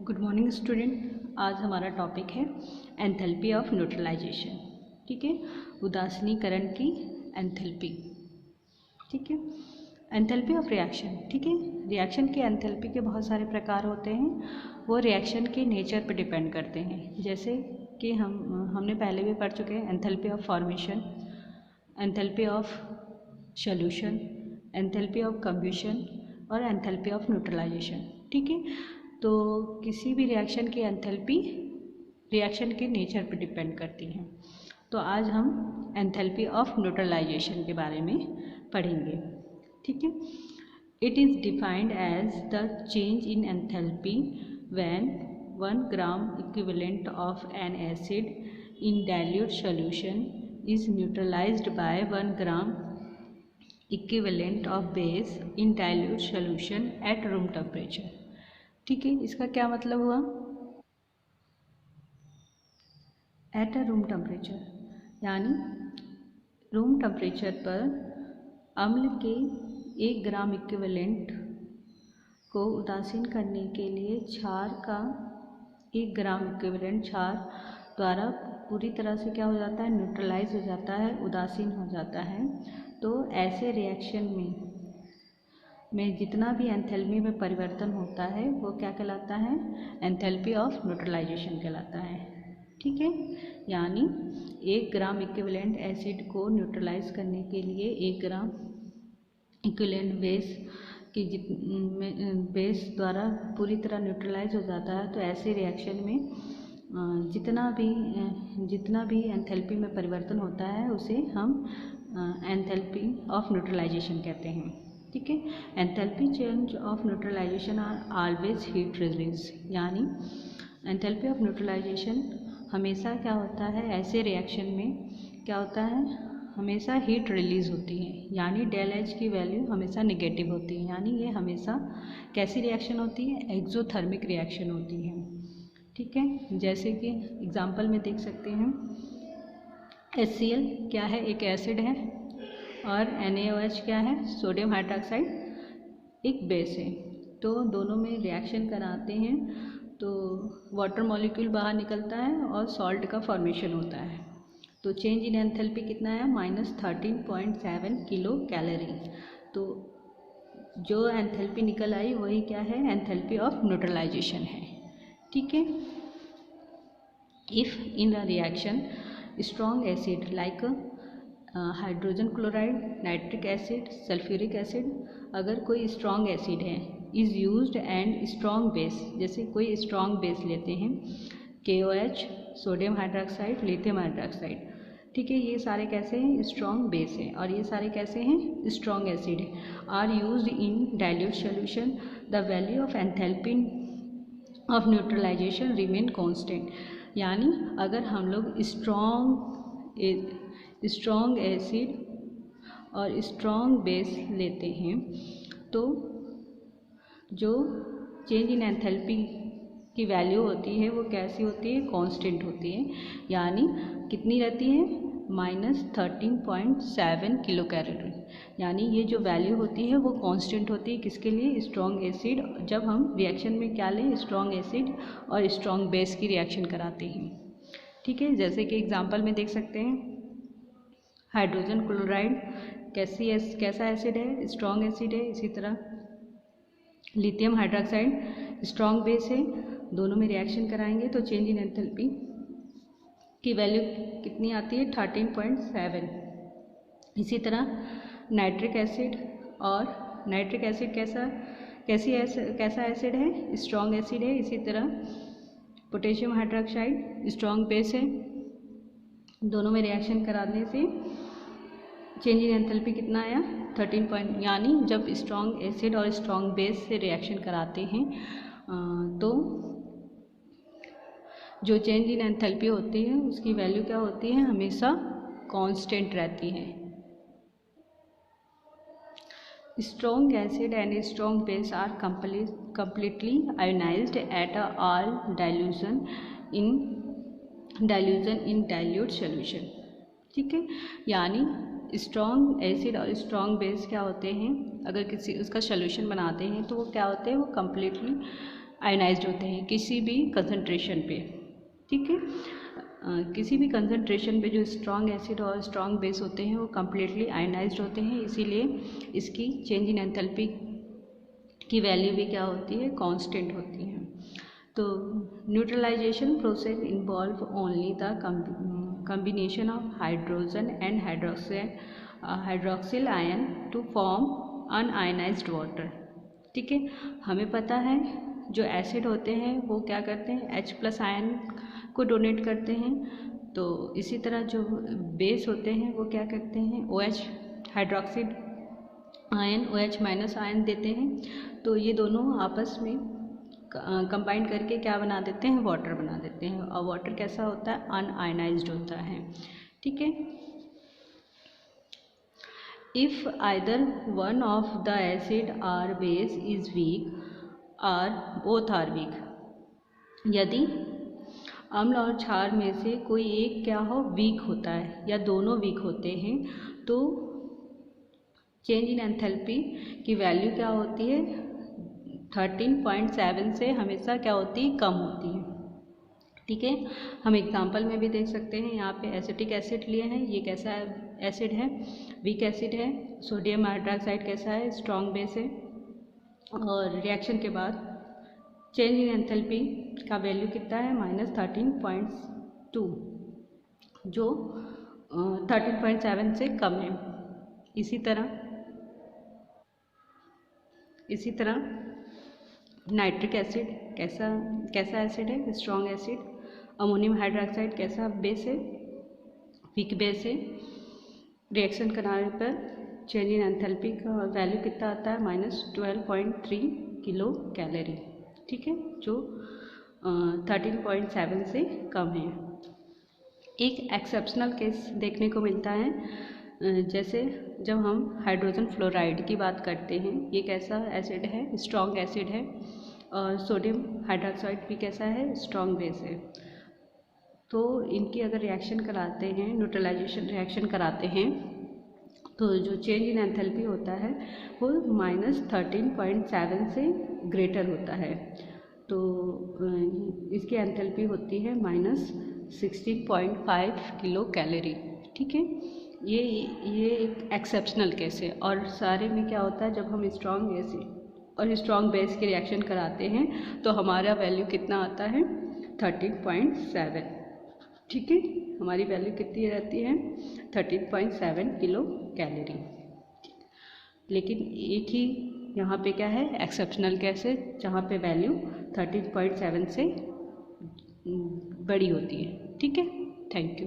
Good morning student. आज हमारा topic है एंथैल्पी ऑफ न्यूट्रलाइजेशन। ठीक है, उदासीनीकरण की एंथैल्पी। ठीक है, एंथैल्पी ऑफ रिएक्शन। ठीक है, रिएक्शन के एंथैल्पी के बहुत सारे प्रकार होते हैं, वो रिएक्शन के नेचर पर डिपेंड करते हैं। जैसे कि हमने पहले भी पढ़ चुके हैं enthalpy of formation, enthalpy of solution, enthalpy of combustion और एंथैल्पी ऑफ न्यूट्रलाइजेशन। ठीक है, तो किसी भी रिएक्शन की एंथैल्पी रिएक्शन के नेचर पर डिपेंड करती है। तो आज हम एंथैल्पी ऑफ न्यूट्रलाइजेशन के बारे में पढ़ेंगे। ठीक है, it is defined as the change in enthalpy when 1 gram equivalent of an acid in dilute solution is neutralized by 1 gram equivalent of base in dilute solution at room temperature. ठीक है, इसका क्या मतलब हुआ? एट अ रूम टेम्परेचर यानी room temperature पर अम्ल के 1 ग्राम इक्विवेलेंट को उदासीन करने के लिए क्षार का 1 ग्राम इक्विवेलेंट क्षार द्वारा पूरी तरह से क्या हो जाता है, न्यूट्रलाइज हो जाता है, उदासीन हो जाता है। तो ऐसे रिएक्शन में जितना भी एंथैल्पी में परिवर्तन होता है वो क्या कहलाता है? एंथैल्पी ऑफ न्यूट्रलाइजेशन कहलाता है। ठीक है, यानी 1 ग्राम इक्विवेलेंट एसिड को न्यूट्रलाइज करने के लिए 1 ग्राम इक्विवेलेंट बेस की बेस द्वारा पूरी तरह न्यूट्रलाइज हो जाता है। तो ऐसे रिएक्शन में जितना भी एंथैल्पी में परिवर्तन होता है उसे हम एंथैल्पी ऑफ न्यूट्रलाइजेशन कहते हैं। ठीक है, enthalpy change of neutralization are always heat release, यानी एंथैल्पी ऑफ न्यूट्रलाइजेशन हमेशा क्या होता है, ऐसे रिएक्शन में क्या होता है, हमेशा हीट रिलीज होती है, यानी डेल एच की वैल्यू हमेशा निगेटिव होती है। यानी ये हमेशा कैसी रिएक्शन होती है? एक्सोथर्मिक रिएक्शन होती है। ठीक है, जैसे कि एग्जाम्पल में देख सकते हैं HCl क्या है, एक एसिड है, और NaOH क्या है, सोडियम हाइड्रोक्साइड एक बेस है। तो दोनों में रिएक्शन कराते हैं तो वाटर मॉलिक्यूल बाहर निकलता है और सॉल्ट का फॉर्मेशन होता है। तो चेंज इन एंथैल्पी कितना है? -13.7 किलो कैलोरी। तो जो एंथैल्पी निकल आई वही क्या है? एंथैल्पी ऑफ न्यूट्रलाइजेशन है। ठीक है, if in a reaction strong acid like hydrogen chloride, nitric acid, sulphuric acid, अगर कोई स्ट्रॉन्ग एसिड है is used and strong base, जैसे कोई स्ट्रॉन्ग बेस लेते हैं KOH, sodium hydroxide, lithium hydroxide. ठीक है, ये सारे कैसे हैं? स्ट्रॉन्ग बेस हैं, और ये सारे कैसे हैं? स्ट्रॉन्ग एसिड हैं। Are used in dilute solution, the value of enthalpy of neutralization remain constant. यानी अगर हम लोग स्ट्रॉन्ग एसिड और स्ट्रॉन्ग बेस लेते हैं तो जो चेंज इन एंथैल्पी की वैल्यू होती है वो कैसी होती है? कांस्टेंट होती है। यानी कितनी रहती है? -13.7 किलो कैलोरी। यानी ये जो वैल्यू होती है वो कांस्टेंट होती है। किसके लिए? Strong acid. जब हम रिएक्शन में क्या लें? स्ट्रॉन्ग एसिड और स्ट्रॉन्ग बेस की रिएक्शन कराते हैं। ठीक है, जैसे कि एग्जांपल में देख सकते हैं हाइड्रोजन क्लोराइड कैसा एसिड है? स्ट्रॉन्ग एसिड है। इसी तरह लिथियम हाइड्रोक्साइड स्ट्रॉन्ग बेस है। दोनों में रिएक्शन कराएंगे तो चेंज इन एंथैल्पी की वैल्यू कितनी आती है? 13.7। इसी तरह नाइट्रिक एसिड, और नाइट्रिक एसिड कैसा एसिड है? स्ट्रॉन्ग एसिड है। इसी तरह पोटेशियम हाइड्रोक्साइड स्ट्रॉन्ग बेस है। दोनों में रिएक्शन कराने से चेंज इन एंथैल्पी कितना आया? 13 यानी जब स्ट्रॉन्ग एसिड और स्ट्रॉन्ग बेस से रिएक्शन कराते हैं तो जो चेंज इन एंथैल्पी होती है उसकी वैल्यू क्या होती है? हमेशा कांस्टेंट रहती है। Strong acid and strong base are completely ionized at all dilution in dilute solution। ठीक है, यानी स्ट्रॉन्ग एसिड और स्ट्रॉन्ग बेस क्या होते हैं? अगर किसी उसका सोल्यूशन बनाते हैं तो वो क्या होते हैं? वो कम्प्लीटली आयनाइज्ड होते हैं किसी भी कंसंट्रेशन पे, ठीक है। किसी भी कंसंट्रेशन पे जो स्ट्रॉन्ग एसिड और स्ट्रॉन्ग बेस होते हैं वो कम्प्लीटली आयनाइज्ड होते हैं, इसीलिए इसकी चेंज इन एंथैल्पी की वैल्यू भी क्या होती है, कांस्टेंट होती है। तो neutralization process involve only the combination of hydrogen and hydroxyl ion to form unionized water, ठीक है। हमें पता है जो एसिड होते हैं वो क्या करते हैं, H+ आयन को डोनेट करते हैं, तो इसी तरह जो बेस होते हैं वो क्या करते हैं, OH hydroxide ion OH- ion देते हैं, तो ये दोनों आपस में कंबाइन करके क्या बना देते हैं, वाटर बना देते हैं। और वाटर कैसा होता है, अनआयनाइज्ड होता है, ठीक है। If either one of the acid or base is weak or both are weak, यदि अम्ल और क्षार में से कोई एक क्या हो, वीक होता है या दोनों वीक होते हैं, तो चेंज इन एंथैल्पी की वैल्यू क्या होती है, 13.7 से हमेशा क्या होती है, कम होती है, ठीक है। हम एग्जाम्पल में भी देख सकते हैं, यहाँ पे एसिटिक एसिड लिए हैं, ये कैसा एसिड है, वीक एसिड है। सोडियम हाइड्रोक्साइड कैसा है, स्ट्रॉन्ग बेस है। और रिएक्शन के बाद चेंज इन एंथैल्पी का वैल्यू कितना है, -13.2, जो 13.7 से कम है। इसी तरह नाइट्रिक एसिड कैसा एसिड है, स्ट्रॉन्ग एसिड। अमोनियम हाइड्रोक्साइड कैसा बेस है, वीक बेस है। रिएक्शन कराने पर चेंज इन एंथैल्पी का वैल्यू कितना आता है, -12.3 किलो कैलोरी, ठीक है, जो 13.7 से कम है। एक एक्सेप्शनल केस देखने को मिलता है, जैसे जब हम हाइड्रोजन फ्लोराइड की बात करते हैं, ये कैसा एसिड है, स्ट्रॉन्ग एसिड है। और सोडियम हाइड्रोक्साइड भी कैसा है, स्ट्रॉन्ग बेस है। तो इनकी अगर रिएक्शन कराते हैं, न्यूट्रलाइजेशन रिएक्शन कराते हैं, तो जो चेंज इन एंथैल्पी होता है वो -13.7 से ग्रेटर होता है। तो इसकी एंथैल्पी होती है -16.5 किलो कैलोरी, ठीक है। ये एक एक्सेप्शनल केस है। और सारे में क्या होता है, जब हम स्ट्रॉन्ग एसिड और स्ट्रॉन्ग बेस की रिएक्शन कराते हैं तो हमारा वैल्यू कितना आता है, 13.7, ठीक है। हमारी वैल्यू कितनी रहती है, 13.7 किलो कैलोरी। लेकिन एक ही यहाँ पे क्या है, एक्सेप्शनल केस है, जहाँ पे वैल्यू 13.7 से बड़ी होती है, ठीक है। Thank you.